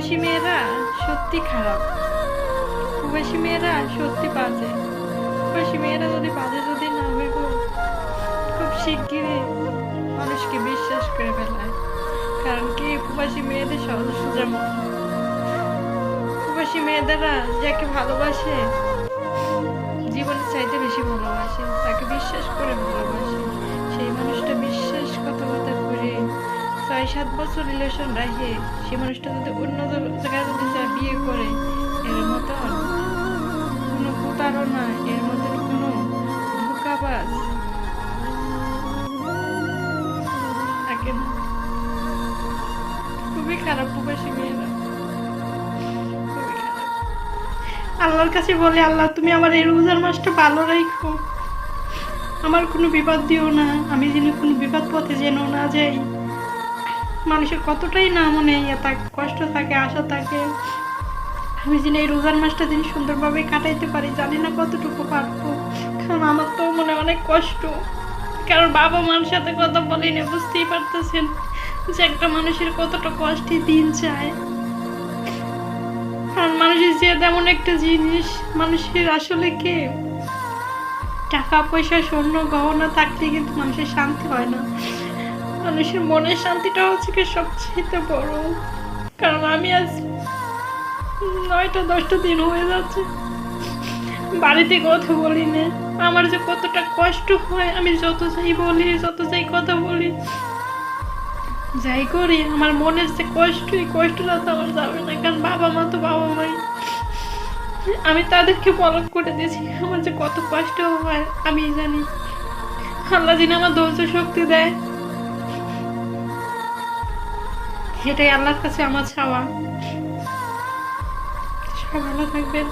প্রবাসী মেয়েরা সত্যি খারাপ, প্রবাসী মেয়েরা সত্যি বাজে। প্রবাসী মেয়েরা যদি বাজে যদি না হইব, খুব শিগগিরই মানুষকে বিশ্বাস করে ফেলায়। কারণ কি, প্রবাসী মেয়েদের সহজ সোজা মন। প্রবাসী মেয়েদেরা যাকে ভালোবাসে, জীবনের চাইতে বেশি ভালোবাসে, তাকে বিশ্বাস করে ভালোবাসে। সেই মানুষটা বিশ্বাসঘাতকতা করে 6-7 বছর রিলেশন রাখে, সেই মানুষটা যদি অন্য জায়গায় যদি যা বিয়ে করে, এর মতন কোনো প্রতারণা, এর মতন কোনো ধোঁকাবাজ থাকে না। খুবই খারাপ প্রবাসী মেয়েরা, খুবই খারাপ। আল্লাহর কাছে বলে, আল্লাহ তুমি আমার এই রোজার মাসটা ভালো রাখো, আমার কোনো বিপদ দিও না, আমি যেন কোনো বিপদ পথে যেন না যাই। মানুষের কতটাই না মনে কষ্ট থাকে, আশা থাকে, আমি যেন এই রোজার মাসটা যেন সুন্দরভাবে কাটাইতে পারি। জানি না কতটুকু পারবো, কারণ আমার তো মনে অনেক কষ্ট। কারণ বাবা মার সাথে কথা বলি না, বুঝতেই পারতেছেন যে একটা মানুষের কতটা কষ্টে দিন যায়। কারণ মানুষের যে তেমন একটা জিনিস, মানুষের আসলে কে টাকা পয়সা স্বর্ণ গহনা থাকলে কিন্তু মানুষের শান্তি হয় না। মানুষের মনের শান্তিটা হচ্ছে কি সবচেয়ে বড়। কারণ আমি আজ 9-10টা দিন হয়ে যাচ্ছে বাড়িতে কথা বলি না। আমার যে কতটা কষ্ট হয়, আমি যত যাই বলি, যত যাই কথা বলি, যাই করি, আমার মনের যে কষ্ট, এই কষ্টটা তো আমার যাবে না। কারণ বাবা মা তো বাবা মাই, আমি তাদেরকে বলক করে দিয়েছি। আমার যে কত কষ্ট হয় আমি জানি। আল্লাহ যিনি আমার ধৈর্য শক্তি দেয়, এটাই আল্লাহর কাছে আমার চাওয়া। সবাই ভালো থাকবেন।